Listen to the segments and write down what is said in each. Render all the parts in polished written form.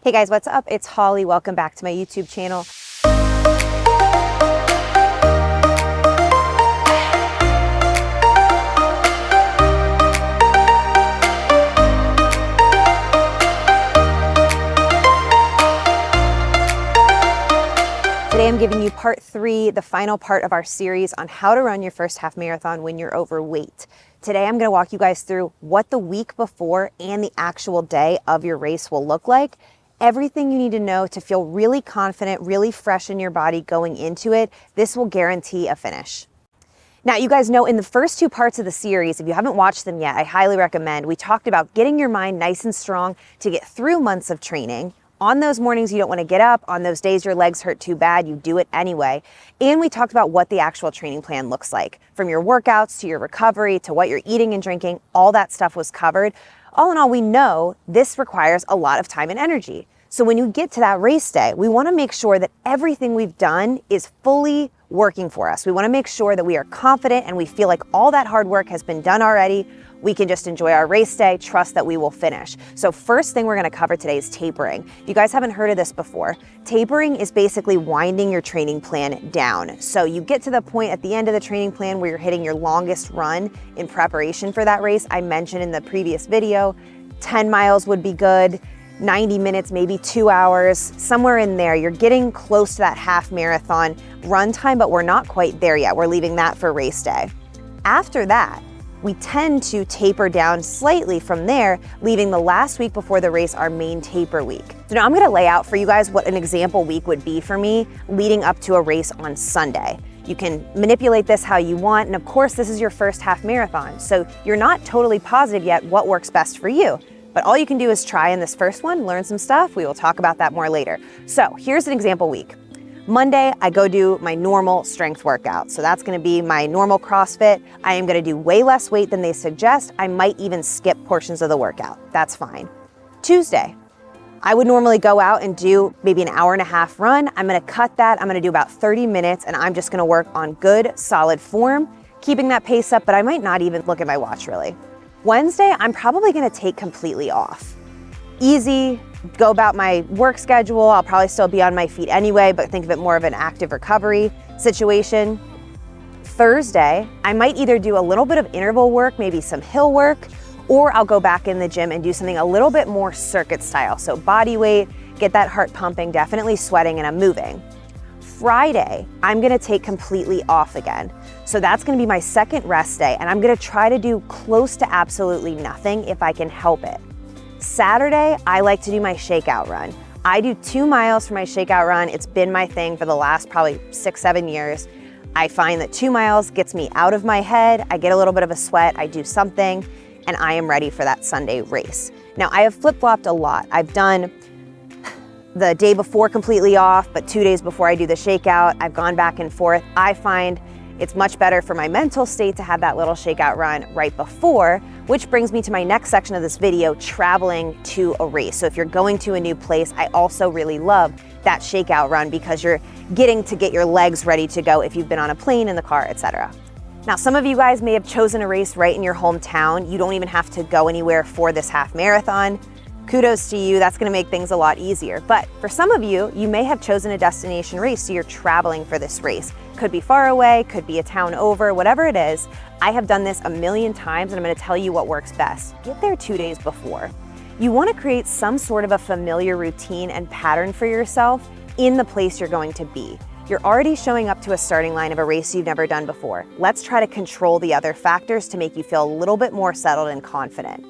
Hey guys, what's up? It's Holly. Welcome back to my YouTube channel. Today I'm giving you part 3, the final part of our series on how to run your first half marathon when you're overweight. Today I'm going to walk you guys through what the week before and the actual day of your race will look like. Everything you need to know to feel really confident, really fresh in your body going into it. This will guarantee a finish. Now, you guys know in the first 2 parts of the series, if you haven't watched them yet, I highly recommend. We talked about getting your mind nice and strong to get through months of training. On those mornings you don't want to get up, on those days your legs hurt too bad, you do it anyway. And we talked about what the actual training plan looks like. From your workouts to your recovery to what you're eating and drinking, all that stuff was covered. All in all, we know this requires a lot of time and energy. So when you get to that race day, we want to make sure that everything we've done is fully working for us. We want to make sure that we are confident and we feel like all that hard work has been done already. We can just enjoy our race day, trust that we will finish. So first thing we're going to cover today is tapering. If you guys haven't heard of this before, tapering is basically winding your training plan down. So you get to the point at the end of the training plan where you're hitting your longest run in preparation for that race. I mentioned in the previous video, 10 miles would be good, 90 minutes, maybe 2 hours, somewhere in there. You're getting close to that half marathon run time, but we're not quite there yet. We're leaving that for race day. After that, we tend to taper down slightly from there, leaving the last week before the race our main taper week. So now I'm gonna lay out for you guys what an example week would be for me leading up to a race on Sunday. You can manipulate this how you want, and of course this is your first half marathon, so you're not totally positive yet what works best for you. But all you can do is try in this first one, learn some stuff. We will talk about that more later. So here's an example week. Monday, I go do my normal strength workout. So that's gonna be my normal CrossFit. I am gonna do way less weight than they suggest. I might even skip portions of the workout. That's fine. Tuesday, I would normally go out and do maybe an hour and a half run. I'm gonna cut that. I'm gonna do about 30 minutes and I'm just gonna work on good, solid form, keeping that pace up, but I might not even look at my watch really. Wednesday, I'm probably gonna take completely off. Easy, go about my work schedule. I'll probably still be on my feet anyway, but think of it more of an active recovery situation. Thursday, I might either do a little bit of interval work, maybe some hill work, or I'll go back in the gym and do something a little bit more circuit style. So body weight, get that heart pumping, definitely sweating, and I'm moving. Friday, I'm gonna take completely off again. So that's gonna be my second rest day, and I'm gonna try to do close to absolutely nothing if I can help it. Saturday, I like to do my shakeout run. I do 2 miles for my shakeout run. It's been my thing for the last probably 6-7 years. I find that 2 miles gets me out of my head. I get a little bit of a sweat, I do something, and I am ready for that Sunday race. Now, I have flip-flopped a lot. I've done the day before completely off, but 2 days before I do the shakeout, I've gone back and forth. I find it's much better for my mental state to have that little shakeout run right before, which brings me to my next section of this video, traveling to a race. So if you're going to a new place, I also really love that shakeout run because you're getting to get your legs ready to go if you've been on a plane, in the car, etc. Now, some of you guys may have chosen a race right in your hometown. You don't even have to go anywhere for this half marathon. Kudos to you, that's gonna make things a lot easier. But for some of you, you may have chosen a destination race, so you're traveling for this race. Could be far away, could be a town over, whatever it is. I have done this a million times and I'm gonna tell you what works best. Get there 2 days before. You wanna create some sort of a familiar routine and pattern for yourself in the place you're going to be. You're already showing up to a starting line of a race you've never done before. Let's try to control the other factors to make you feel a little bit more settled and confident.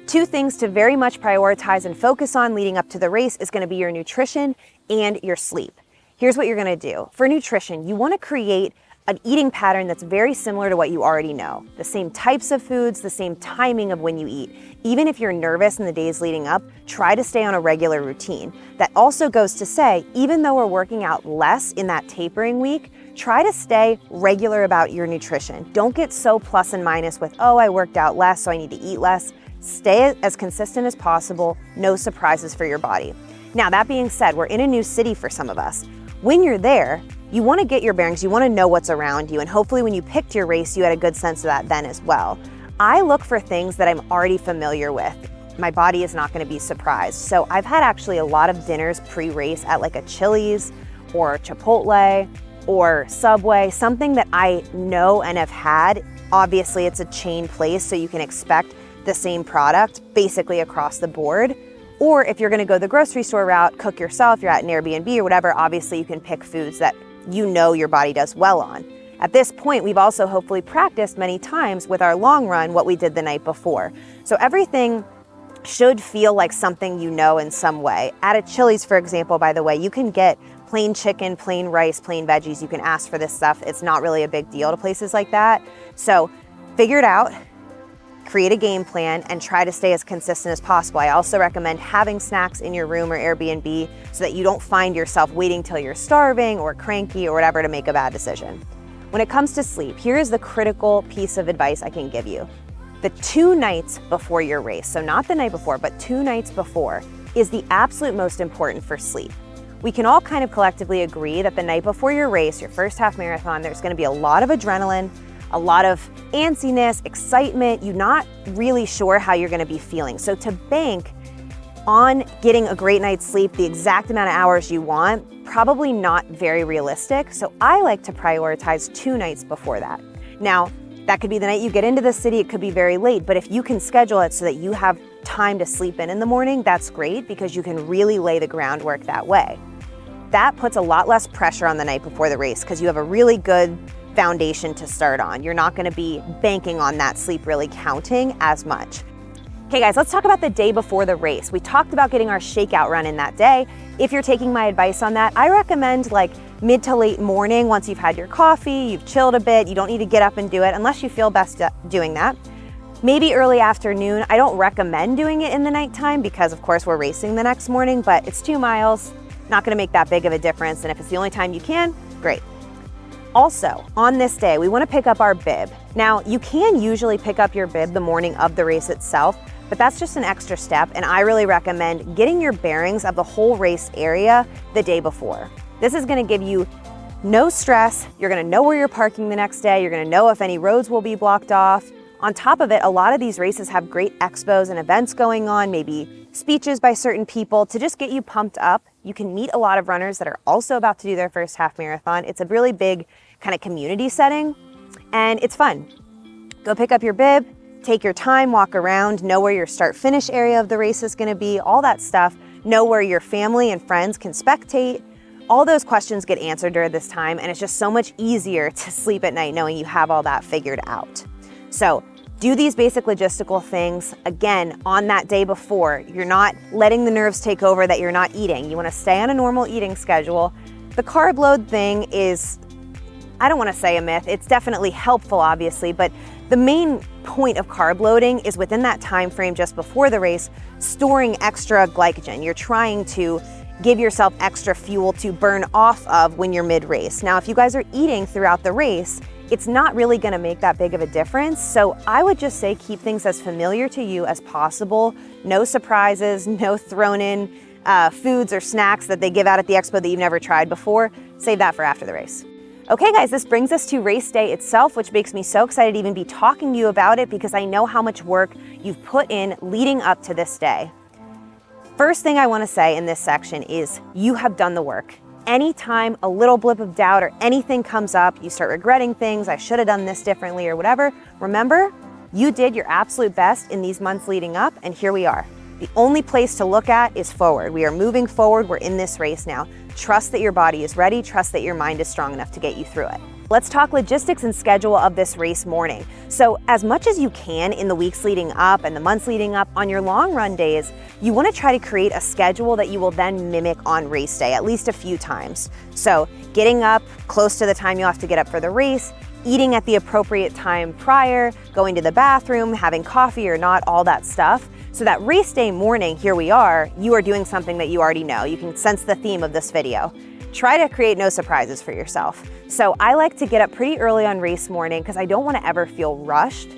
2 things to very much prioritize and focus on leading up to the race is gonna be your nutrition and your sleep. Here's what you're gonna do. For nutrition, you wanna create an eating pattern that's very similar to what you already know. The same types of foods, the same timing of when you eat. Even if you're nervous in the days leading up, try to stay on a regular routine. That also goes to say, even though we're working out less in that tapering week, try to stay regular about your nutrition. Don't get so plus and minus with, oh, I worked out less, so I need to eat less. Stay as consistent as possible, no surprises for your body. Now, that being said, we're in a new city for some of us. When you're there, you want to get your bearings, you want to know what's around you, and hopefully when you picked your race, you had a good sense of that then as well. I look for things that I'm already familiar with. my body is not gonna be surprised. So I've had actually a lot of dinners pre-race at like a Chili's or Chipotle or Subway, something that I know and have had. Obviously it's a chain place, so you can expect the same product basically across the board. Or if you're gonna go the grocery store route, cook yourself, you're at an Airbnb or whatever, obviously you can pick foods that you know your body does well on. At this point, we've also hopefully practiced many times with our long run what we did the night before. So everything should feel like something you know in some way. At a Chili's, for example, by the way, you can get plain chicken, plain rice, plain veggies. You can ask for this stuff. It's not really a big deal to places like that. So figure it out, create a game plan, and try to stay as consistent as possible. I also recommend having snacks in your room or Airbnb so that you don't find yourself waiting till you're starving or cranky or whatever to make a bad decision. When it comes to sleep, here's the critical piece of advice I can give you. The 2 nights before your race, so not the night before, but 2 nights before, is the absolute most important for sleep. We can all kind of collectively agree that the night before your race, your first half marathon, there's gonna be a lot of adrenaline, a lot of antsiness, excitement. You're not really sure how you're gonna be feeling. So to bank on getting a great night's sleep, the exact amount of hours you want, probably not very realistic. So I like to prioritize 2 nights before that. Now, that could be the night you get into the city, it could be very late, but if you can schedule it so that you have time to sleep in the morning, that's great because you can really lay the groundwork that way. That puts a lot less pressure on the night before the race because you have a really good foundation to start on. You're not gonna be banking on that sleep really counting as much. Okay guys, let's talk about the day before the race. We talked about getting our shakeout run in that day. If you're taking my advice on that, I recommend like mid to late morning once you've had your coffee, you've chilled a bit, you don't need to get up and do it unless you feel best doing that. Maybe early afternoon. I don't recommend doing it in the nighttime because of course we're racing the next morning, but it's 2 miles, not gonna make that big of a difference. And if it's the only time you can, great. Also, on this day, we wanna pick up our bib. Now, you can usually pick up your bib the morning of the race itself, but that's just an extra step, and I really recommend getting your bearings of the whole race area the day before. This is gonna give you no stress. You're gonna know where you're parking the next day. You're gonna know if any roads will be blocked off. On top of it, a lot of these races have great expos and events going on, maybe speeches by certain people to just get you pumped up. You can meet a lot of runners that are also about to do their first half marathon. It's a really big kind of community setting, and it's fun. Go pick up your bib, take your time, walk around, know where your start-finish area of the race is gonna be, all that stuff. Know where your family and friends can spectate. All those questions get answered during this time, and it's just so much easier to sleep at night knowing you have all that figured out. So do these basic logistical things. Again, on that day before, you're not letting the nerves take over that you're not eating. You wanna stay on a normal eating schedule. The carb load thing is, I don't wanna say a myth, it's definitely helpful obviously, but the main point of carb loading is within that time frame just before the race, storing extra glycogen. You're trying to give yourself extra fuel to burn off of when you're mid-race. Now, if you guys are eating throughout the race, it's not really gonna make that big of a difference. So I would just say keep things as familiar to you as possible. No surprises, no thrown in foods or snacks that they give out at the expo that you've never tried before. Save that for after the race. Okay guys, this brings us to race day itself, which makes me so excited to even be talking to you about it because I know how much work you've put in leading up to this day. First thing I wanna say in this section is you have done the work. Anytime a little blip of doubt or anything comes up, you start regretting things, I should have done this differently or whatever, remember, you did your absolute best in these months leading up, and here we are. The only place to look at is forward. We are moving forward, we're in this race now. Trust that your body is ready, trust that your mind is strong enough to get you through it. Let's talk logistics and schedule of this race morning. So as much as you can in the weeks leading up and the months leading up on your long run days, you wanna try to create a schedule that you will then mimic on race day, at least a few times. So getting up close to the time you have to get up for the race, eating at the appropriate time prior, going to the bathroom, having coffee or not, all that stuff. So that race day morning, here we are, you are doing something that you already know. You can sense the theme of this video. Try to create no surprises for yourself. So I like to get up pretty early on race morning because I don't want to ever feel rushed.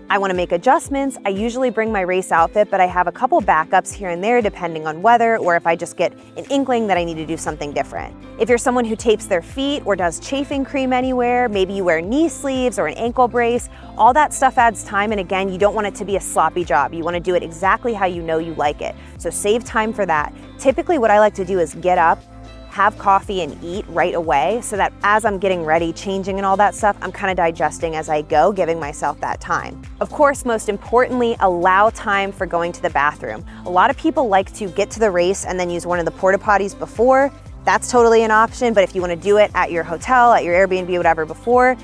I want to make adjustments, I usually bring my race outfit, but I have a couple backups here and there depending on weather or if I just get an inkling that I need to do something different. If you're someone who tapes their feet or does chafing cream anywhere, maybe you wear knee sleeves or an ankle brace, all that stuff adds time, and again, you don't want it to be a sloppy job. You want to do it exactly how you know you like it. So save time for that. Typically what I like to do is get up, have coffee and eat right away so that as I'm getting ready, changing and all that stuff, I'm kind of digesting as I go, giving myself that time. Of course, most importantly, allow time for going to the bathroom. A lot of people like to get to the race and then use one of the porta potties before. That's totally an option, but if you want to do it at your hotel, at your Airbnb, whatever before,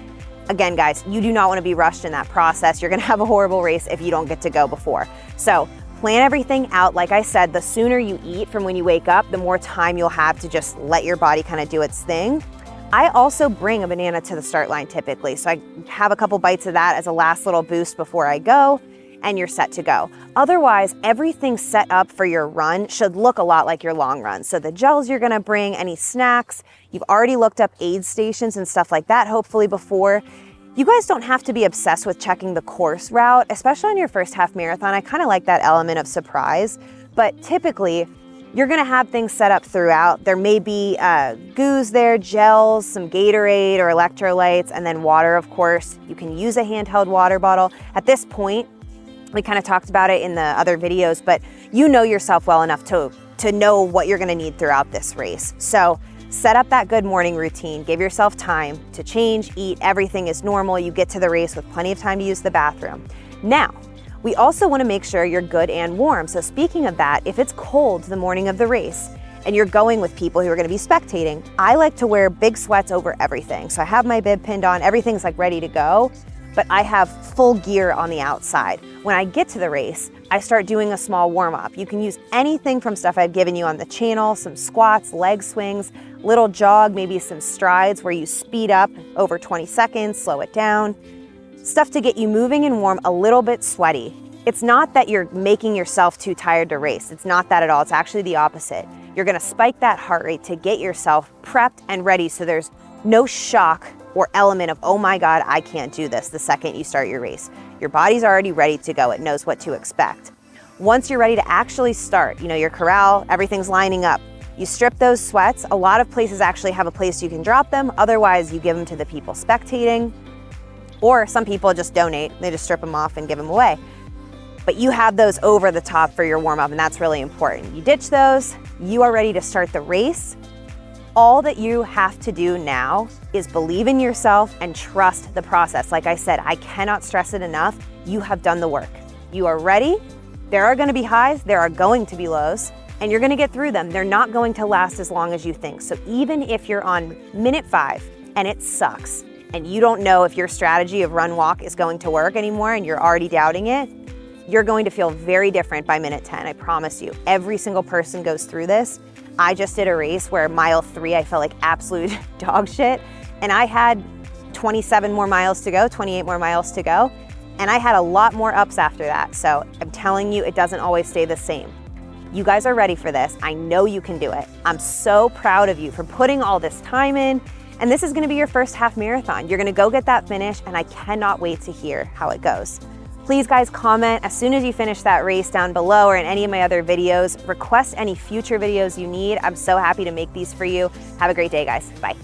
again, guys, you do not want to be rushed in that process. You're going to have a horrible race if you don't get to go before. So plan everything out. Like I said, the sooner you eat from when you wake up, the more time you'll have to just let your body kind of do its thing. I also bring a banana to the start line typically. So I have a couple bites of that as a last little boost before I go, and you're set to go. Otherwise, everything set up for your run should look a lot like your long run. So the gels you're gonna bring, any snacks, you've already looked up aid stations and stuff like that, hopefully before. You guys don't have to be obsessed with checking the course route, especially on your first half marathon. I kind of like that element of surprise, but typically you're gonna have things set up throughout. There may be goos there, gels, some Gatorade or electrolytes, and then water, of course. You can use a handheld water bottle. At this point, we kind of talked about it in the other videos, but you know yourself well enough to know what you're gonna need throughout this race. So set up that good morning routine, give yourself time to change, eat, everything is normal. You get to the race with plenty of time to use the bathroom. Now, we also wanna make sure you're good and warm. So speaking of that, if it's cold the morning of the race and you're going with people who are gonna be spectating, I like to wear big sweats over everything. So I have my bib pinned on, everything's like ready to go, but I have full gear on the outside. When I get to the race, I start doing a small warm up. You can use anything from stuff I've given you on the channel, some squats, leg swings, little jog, maybe some strides where you speed up over 20 seconds, slow it down. Stuff to get you moving and warm, a little bit sweaty. It's not that you're making yourself too tired to race. It's not that at all. It's actually the opposite. You're gonna spike that heart rate to get yourself prepped and ready so there's no shock or element of, oh my God, I can't do this the second you start your race. Your body's already ready to go. It knows what to expect. Once you're ready to actually start, you know, your corral, everything's lining up. You strip those sweats. A lot of places actually have a place you can drop them. Otherwise, you give them to the people spectating, or some people just donate. They just strip them off and give them away. But you have those over the top for your warm up, and that's really important. You ditch those, you are ready to start the race. All that you have to do now is believe in yourself and trust the process. Like I said, I cannot stress it enough. You have done the work. You are ready. There are gonna be highs, there are going to be lows, and you're gonna get through them. They're not going to last as long as you think. So even if you're on minute 5 and it sucks, and you don't know if your strategy of run walk is going to work anymore and you're already doubting it, you're going to feel very different by minute 10, I promise you. Every single person goes through this. I just did a race where mile 3, I felt like absolute dog shit. And I had 27 more miles to go, 28 more miles to go. And I had a lot more ups after that. So I'm telling you, it doesn't always stay the same. You guys are ready for this. I know you can do it. I'm so proud of you for putting all this time in. And this is gonna be your first half marathon. You're gonna go get that finish, and I cannot wait to hear how it goes. Please guys, comment as soon as you finish that race down below or in any of my other videos. Request any future videos you need. I'm so happy to make these for you. Have a great day, guys. Bye.